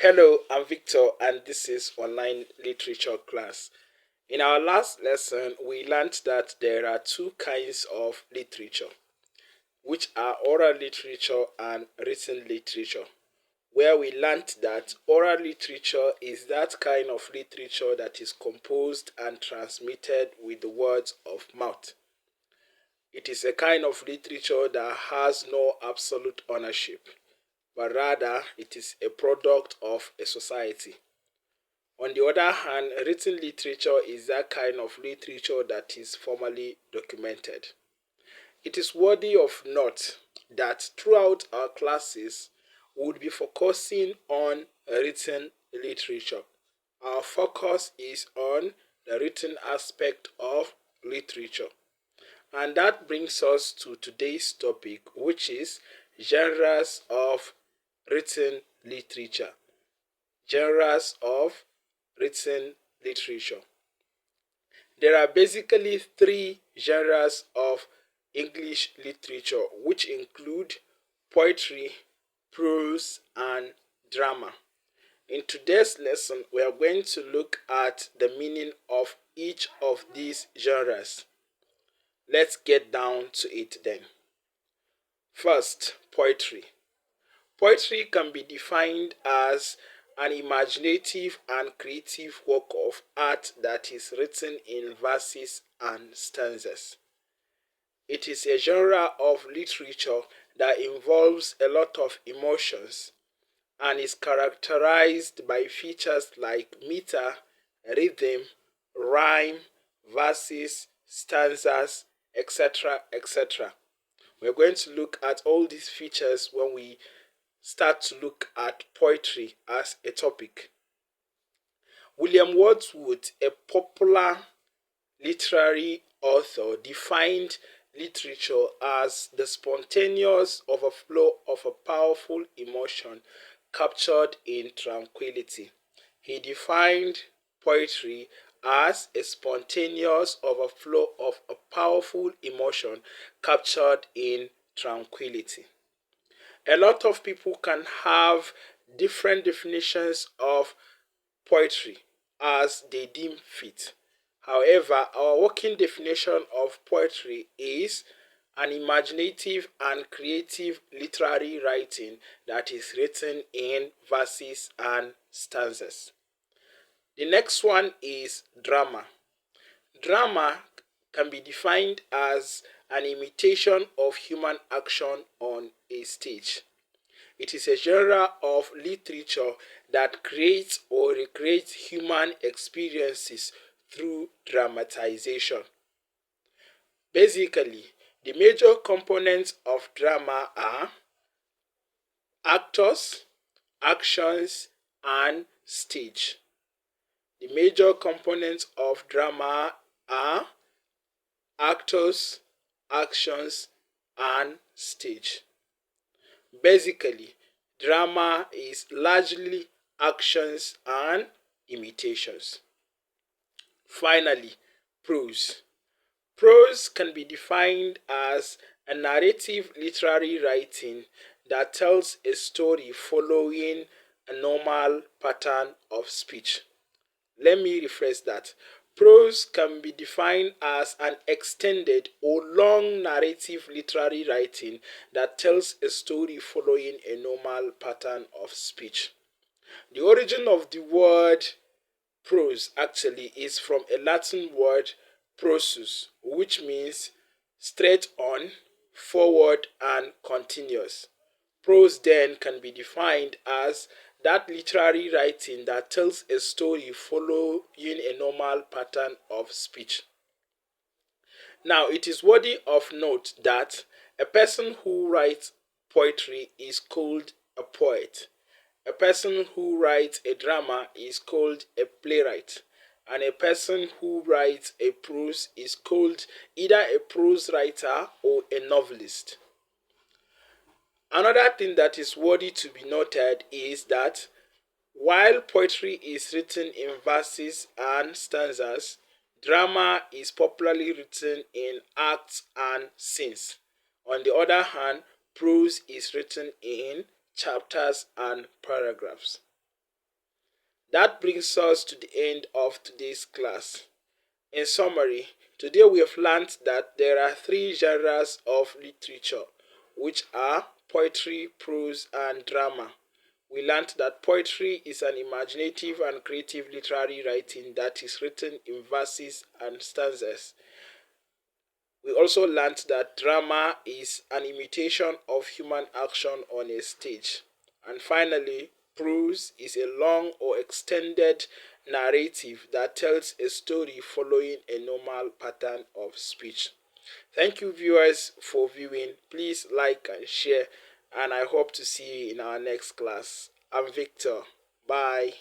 Hello, I'm Victor, and this is online literature class. In our last lesson, we learned that there are two kinds of literature, which are oral literature and written literature. Where we learned that oral literature is that kind of literature that is composed and transmitted with the words of mouth. It is a kind of literature that has no absolute ownership, but rather it is a product of a society. On the other hand, written literature is that kind of literature that is formally documented. It is worthy of note that throughout our classes, we would be focusing on written literature. Our focus is on the written aspect of literature. And that brings us to today's topic, which is genres of written literature. Genres of written literature. There are basically three genres of English literature, which include poetry, prose, and drama. In today's lesson, we are going to look at the meaning of each of these genres. Let's get down to it then. First, poetry. Poetry can be defined as an imaginative and creative work of art that is written in verses and stanzas. It is a genre of literature that involves a lot of emotions and is characterized by features like meter, rhythm, rhyme, verses, stanzas, etc. etc. We're going to look at all these features when we start to look at poetry as a topic. William Wordsworth, a popular literary author, defined literature as the spontaneous overflow of a powerful emotion captured in tranquility. He defined poetry as a spontaneous overflow of a powerful emotion captured in tranquility. A lot of people can have different definitions of poetry as they deem fit. However, our working definition of poetry is an imaginative and creative literary writing that is written in verses and stanzas. The next one is drama. Drama can be defined as an imitation of human action on a stage. It is a genre of literature that creates or recreates human experiences through dramatization. Basically, the major components of drama are actors, actions, and stage. The major components of drama are actors, actions, and stage. Basically, drama is largely actions and imitations. Finally, prose. Prose can be defined as a narrative literary writing that tells a story following a normal pattern of speech. Let me rephrase that. Prose can be defined as an extended or long narrative literary writing that tells a story following a normal pattern of speech. The origin of the word prose actually is from a Latin word prosus, which means straight on, forward, and continuous. Prose then can be defined as that literary writing that tells a story following a normal pattern of speech. Now, it is worthy of note that a person who writes poetry is called a poet. A person who writes a drama is called a playwright. And a person who writes a prose is called either a prose writer or a novelist. Another thing that is worthy to be noted is that while poetry is written in verses and stanzas, drama is popularly written in acts and scenes. On the other hand, prose is written in chapters and paragraphs. That brings us to the end of today's class. In summary, today we have learned that there are three genres of literature, which are poetry, prose, and drama. We learned that poetry is an imaginative and creative literary writing that is written in verses and stanzas. We also learned that drama is an imitation of human action on a stage. And finally, prose is a long or extended narrative that tells a story following a normal pattern of speech. Thank you, viewers, for viewing. Please like and share, and I hope to see you in our next class. I'm Victor. Bye.